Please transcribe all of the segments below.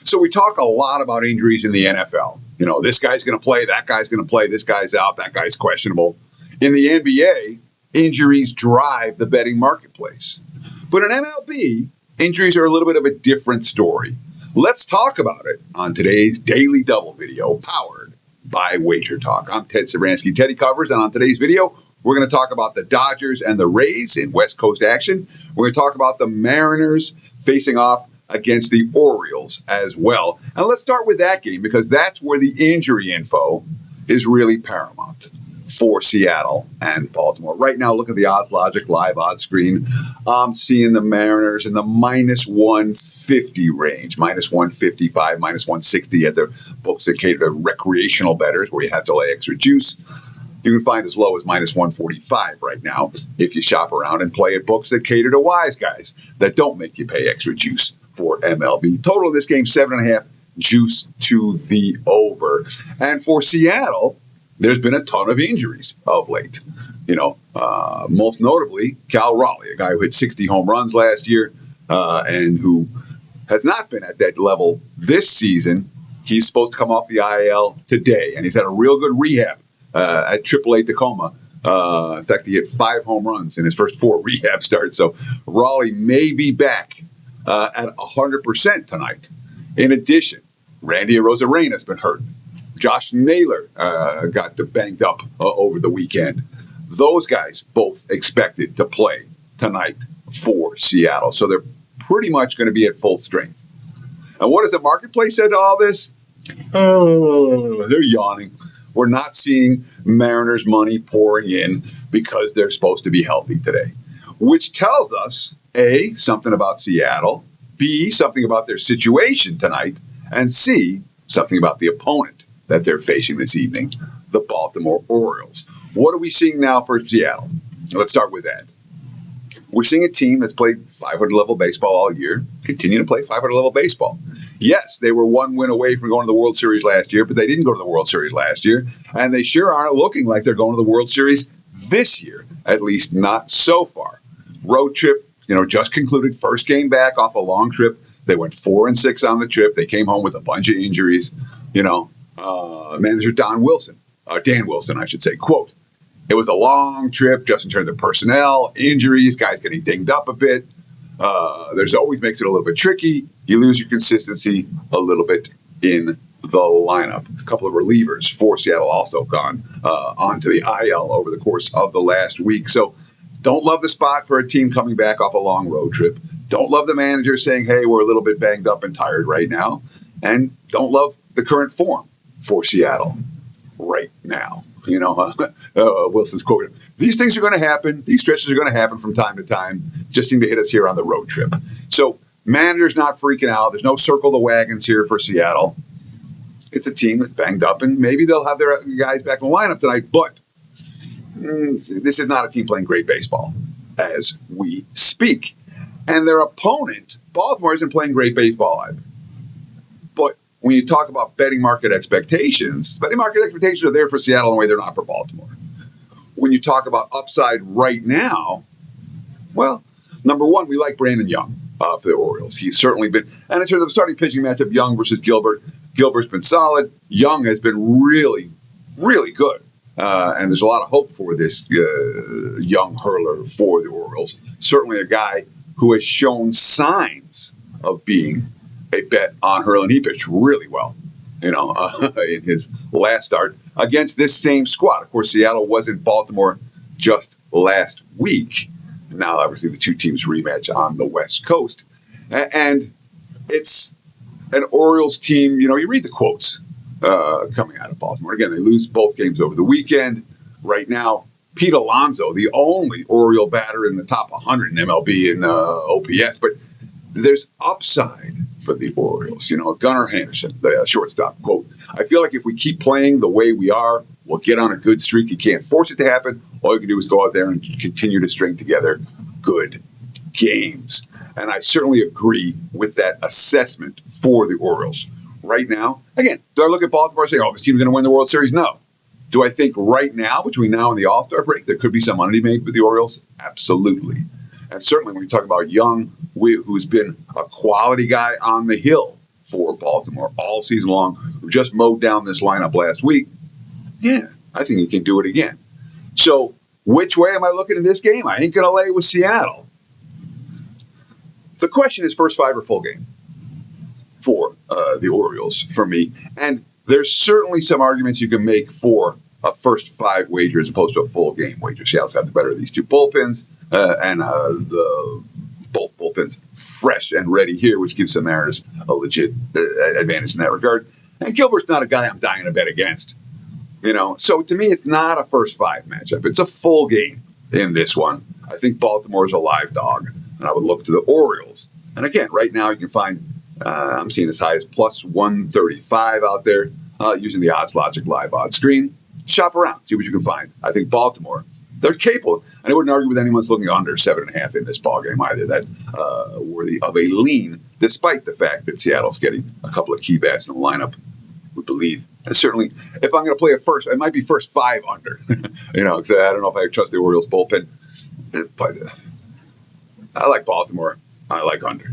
So we talk a lot about injuries in the NFL. You know, this guy's going to play, that guy's going to play, this guy's out, that guy's questionable. In the NBA, injuries drive the betting marketplace. But in MLB, injuries are a little bit of a different story. Let's talk about it on today's Daily Double video powered by WagerTalk. I'm Ted Savransky, Teddy Covers, and on today's video, we're going to talk about the Dodgers and the Rays in West Coast action. We're going to talk about the Mariners facing off against the Orioles as well. And let's start with that game because that's where the injury info is really paramount for Seattle and Baltimore. Right now, look at the Odds Logic live odds screen. I'm seeing the Mariners in the minus 150 range, minus 155, minus 160 at the books that cater to recreational bettors where you have to lay extra juice. You can find as low as minus 145 right now if you shop around and play at books that cater to wise guys that don't make you pay extra juice for MLB. Total of this game, 7.5 juice to the over. And for Seattle, there's been a ton of injuries of late. You know, most notably, Cal Raleigh, a guy who hit 60 home runs last year and who has not been at that level this season. He's supposed to come off the IL today, and he's had a real good rehab at AAA Tacoma. In fact, he hit 5 home runs in his first 4 rehab starts. So Raleigh may be back at 100% tonight. In addition, Randy Arozarena has been hurt. Josh Naylor got banged up over the weekend. Those guys both expected to play tonight for Seattle. So they're pretty much going to be at full strength. And what has the marketplace said to all this? They're yawning. We're not seeing Mariners money pouring in because they're supposed to be healthy today, which tells us, A, something about Seattle, B, something about their situation tonight, and C, something about the opponent that they're facing this evening, the Baltimore Orioles. What are we seeing now for Seattle? Let's start with that. We're seeing a team that's played 500-level baseball all year, continue to play 500-level baseball. Yes, they were 1 win away from going to the World Series last year, but they didn't go to the World Series last year, and they sure aren't looking like they're going to the World Series this year, at least not so far. Road trip, just concluded, first game back off a long trip. They went 4-6 on the trip. They came home with a bunch of injuries. Manager Dan Wilson, I should say, quote, "It was a long trip just in terms of personnel, injuries, guys getting dinged up a bit. There's always makes it a little bit tricky. You lose your consistency a little bit in the lineup." A couple of relievers for Seattle also gone onto the IL over the course of the last week. So don't love the spot for a team coming back off a long road trip. Don't love the manager saying, hey, we're a little bit banged up and tired right now. And don't love the current form for Seattle right now. Wilson's quote, "These things are going to happen. These stretches are going to happen from time to time. Just seem to hit us here on the road trip." So manager's not freaking out. There's no circle the wagons here for Seattle. It's a team that's banged up, and maybe they'll have their guys back in the lineup tonight. But this is not a team playing great baseball as we speak. And their opponent, Baltimore, isn't playing great baseball either. But when you talk about betting market expectations are there for Seattle in a way they're not for Baltimore. When you talk about upside right now, well, number one, we like Brandon Young for the Orioles. He's certainly been, and in terms of the starting pitching matchup, Young versus Gilbert, Gilbert's been solid. Young has been really, really good. And there's a lot of hope for this young hurler for the Orioles. Certainly a guy who has shown signs of being a bet on hurling. He pitched really well, in his last start against this same squad. Of course, Seattle was in Baltimore just last week. Now, obviously, the two teams rematch on the West Coast. And it's an Orioles team, you read the quotes coming out of Baltimore. Again, they lose both games over the weekend. Right now, Pete Alonso, the only Oriole batter in the top 100 in MLB in OPS, but there's upside for the Orioles. Gunnar Henderson, the shortstop, quote, "I feel like if we keep playing the way we are, we'll get on a good streak. You can't force it to happen. All you can do is go out there and continue to string together good games." And I certainly agree with that assessment for the Orioles. Right now, again, do I look at Baltimore and say, this team's going to win the World Series? No. Do I think right now, between now and the All-Star break, there could be some money made with the Orioles? Absolutely. And certainly when you talk about Young, who's been a quality guy on the hill for Baltimore all season long, who just mowed down this lineup last week. Yeah, I think he can do it again. So which way am I looking at this game? I ain't going to lay with Seattle. The question is first five or full game for the Orioles for me. And there's certainly some arguments you can make for a first five wager as opposed to a full game wager. Seattle's got the better of these two bullpens, and both bullpens fresh and ready here, which gives the Mariners a legit advantage in that regard. And Gilbert's not a guy I'm dying to bet against. So to me, it's not a first five matchup. It's a full game in this one. I think Baltimore is a live dog, and I would look to the Orioles. And again, right now you can find, I'm seeing as high as plus 135 out there using the Odds Logic live odds screen. Shop around, see what you can find. I think Baltimore, they're capable. And I wouldn't argue with anyone's looking under 7.5 in this ballgame either. That worthy of a lean, despite the fact that Seattle's getting a couple of key bats in the lineup, we believe. And certainly, if I'm going to play it might be first five under. Because I don't know if I trust the Orioles bullpen. But I like Baltimore. I like under.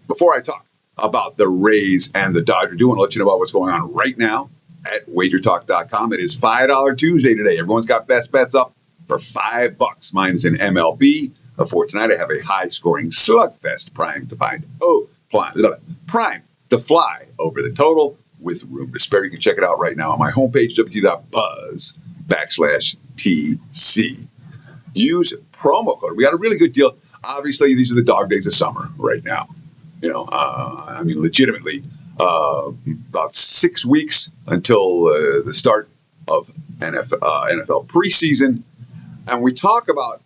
Before I talk about the Rays and the Dodgers, I do want to let you know about what's going on right now at WagerTalk.com. It is $5 Tuesday today. Everyone's got best bets up for $5. Mine is in MLB. For tonight, I have a high-scoring slugfest primed to fly over the total with room to spare. You can check it out right now on my homepage, wt.buzz/TC. Use promo code. We got a really good deal. Obviously, these are the dog days of summer right now. Legitimately, about 6 weeks until the start of NFL preseason. And we talk about,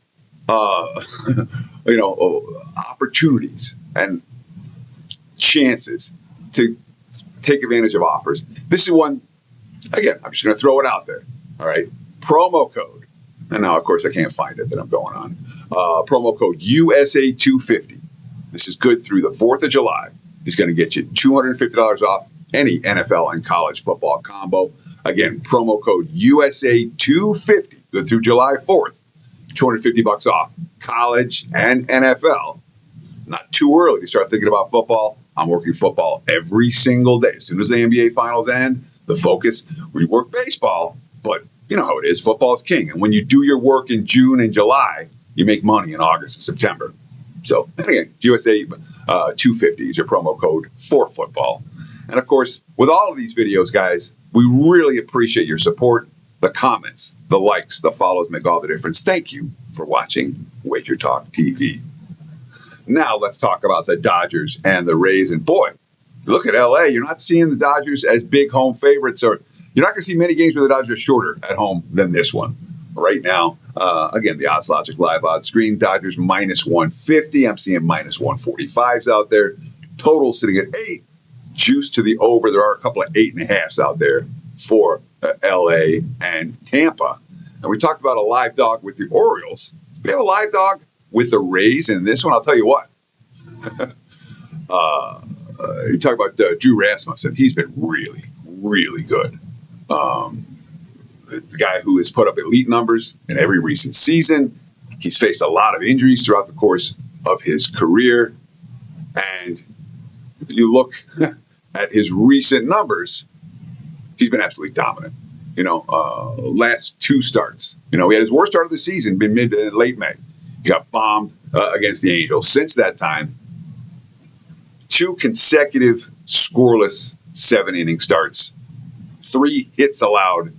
opportunities and chances to take advantage of offers. This is one, again, I'm just going to throw it out there. All right. Promo code. And now, of course, I can't find it that I'm going on. Promo code USA250. This is good through the 4th of July. It's going to get you $250 off any NFL and college football combo. Again, promo code USA250. Good through July 4th. $250 off college and NFL. Not too early to start thinking about football. I'm working football every single day. As soon as the NBA finals end, the focus, we work baseball, but you know how it is. Football is king. And when you do your work in June and July, you make money in August and September. So, again, USA 250 is your promo code for football. And, of course, with all of these videos, guys, we really appreciate your support. The comments, the likes, the follows make all the difference. Thank you for watching Wager Talk TV. Now let's talk about the Dodgers and the Rays. And, boy, look at L.A. You're not seeing the Dodgers as big home favorites. Or you're not going to see many games where the Dodgers are shorter at home than this one. Right now, again, the Odds Logic live odds screen, Dodgers minus 150. I'm seeing minus 145s out there. Total sitting at 8. Juice to the over. There are a couple of 8.5s out there for L.A. and Tampa. And we talked about a live dog with the Orioles. We have a live dog with the Rays in this one. I'll tell you what. You talk about Drew Rasmussen. He's been really, really good. The guy who has put up elite numbers in every recent season. He's faced a lot of injuries throughout the course of his career. And if you look at his recent numbers, he's been absolutely dominant. Last two starts. He had his worst start of the season in late May. He got bombed against the Angels. Since that time, 2 consecutive scoreless 7-inning starts, 3 hits allowed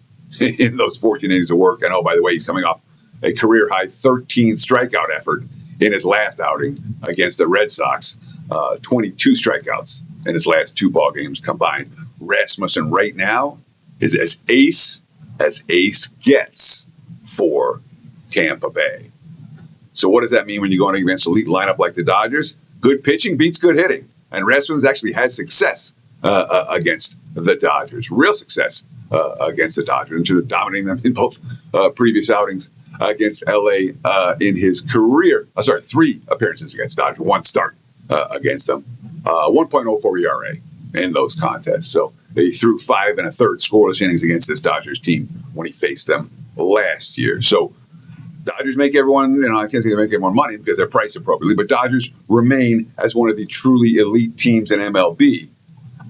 in those 14 innings of work. And, oh, by the way, he's coming off a career-high 13 strikeout effort in his last outing against the Red Sox. 22 strikeouts in his last 2 ball games combined. Rasmussen right now is as ace gets for Tampa Bay. So what does that mean when you're going against an elite lineup like the Dodgers? Good pitching beats good hitting. And Rasmussen's actually had success against the Dodgers. Real success against the Dodgers, in terms of dominating them in both previous outings against L.A. In his career. 3 appearances against the Dodgers, 1 start against them. 1.04 ERA in those contests. So he threw 5 1/3 scoreless innings against this Dodgers team when he faced them last year. So Dodgers make everyone, I can't say they make everyone money because they're priced appropriately, but Dodgers remain as one of the truly elite teams in MLB.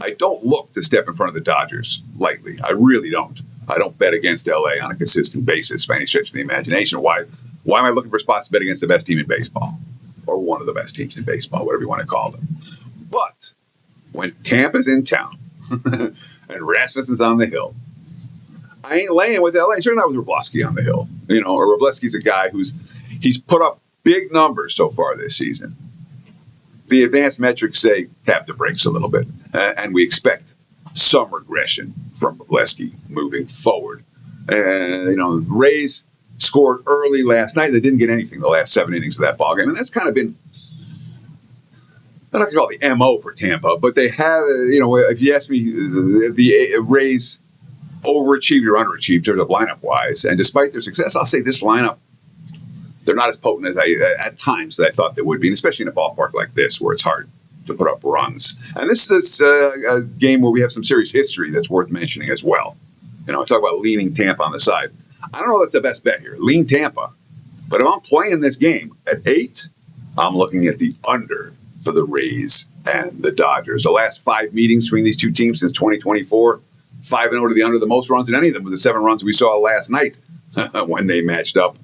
I don't look to step in front of the Dodgers lightly. I really don't. I don't bet against LA on a consistent basis by any stretch of the imagination. Why am I looking for spots to bet against the best team in baseball? Or one of the best teams in baseball, whatever you want to call them. But when Tampa's in town and Rasmussen's on the hill, I ain't laying with LA. Certainly not with Wroblewski on the hill. Wroblewski's a guy he's put up big numbers so far this season. The advanced metrics say tap the brakes a little bit, and we expect some regression from Wroblewski moving forward. Rays scored early last night. They didn't get anything the last 7 innings of that ballgame, and that's kind of been, I'm not going to call it the MO for Tampa, but they have, if you ask me if the Rays overachieved or underachieved in terms of lineup-wise, and despite their success, I'll say this lineup, they're not as potent as at times that I thought they would be, and especially in a ballpark like this where it's hard to put up runs. And this is a game where we have some serious history that's worth mentioning as well. I talk about leaning Tampa on the side. I don't know if that's the best bet here. Lean Tampa. But if I'm playing this game at 8, I'm looking at the under for the Rays and the Dodgers. The last 5 meetings between these two teams since 2024, 5-0 to the under. The most runs in any of them was the 7 runs we saw last night when they matched up.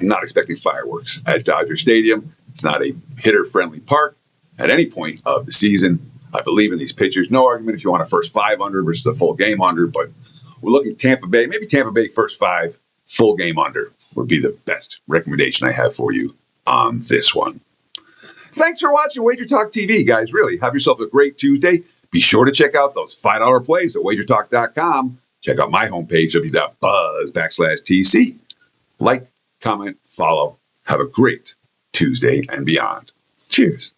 I'm not expecting fireworks at Dodger Stadium. It's not a hitter-friendly park at any point of the season. I believe in these pitchers. No argument if you want a first 5 under versus a full game under, but we're looking Tampa Bay. Maybe Tampa Bay first 5, full game under would be the best recommendation I have for you on this one. Thanks for watching WagerTalk TV, guys. Really, have yourself a great Tuesday. Be sure to check out those $5 plays at WagerTalk.com. Check out my homepage, w.buzz/TC. Like, comment, follow. Have a great Tuesday and beyond. Cheers.